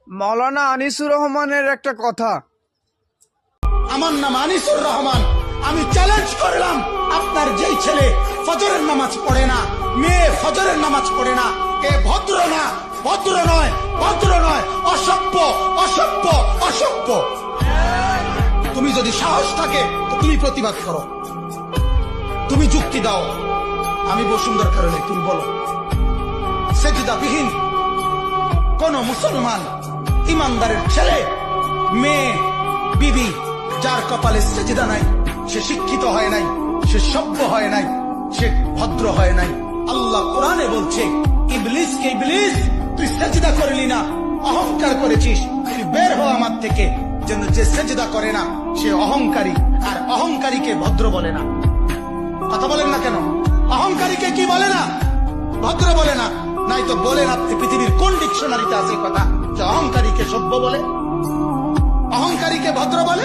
মাওলানা আনিসুর রহমানের একটা কথা। আমার নাম আনিসুর রহমান। আমি চ্যালেঞ্জ করলাম, আপনার যেই ছেলে ফজরের নামাজ পড়ে না, মেয়ে ফজরের নামাজ পড়ে না, এ ভদ্র না, ভদ্র নয়, ভদ্র নয়, অসভ্য, অসভ্য, অসভ্য। তুমি যদি সাহস থাকে তো তুমি প্রতিবাদ করো, তুমি যুক্তি দাও। আমি বসুন্ধর কারণে তুমি বলো। সেজদাবিহীন কোন মুসলমান ইমানদারের ছেলে, মেয়ে, বিবি যার কপালে সেজদা নাই, সে শিক্ষিত হয় নাই, সে সভ্য হয় নাই, সে ভদ্র হয় নাই। আল্লাহ কোরআনে বলছে, ইবলিসকে ইবলিস তুই সেজদা করলি না, অহংকার করেছিস, তুই বের হ আমার থেকে। যেন যে সেজদা করে না সে অহংকারী, আর অহংকারীকে ভদ্র বলে না। কথা বলেন না কেন? অহংকারীকে কি বলে না? ভদ্র বলে না। নাই তো বলেন আপনি পৃথিবীর কোন ডিকশনারিতে আছে কথা যে অহংকারীকে সভ্য বলে, অহংকারীকে ভদ্র বলে?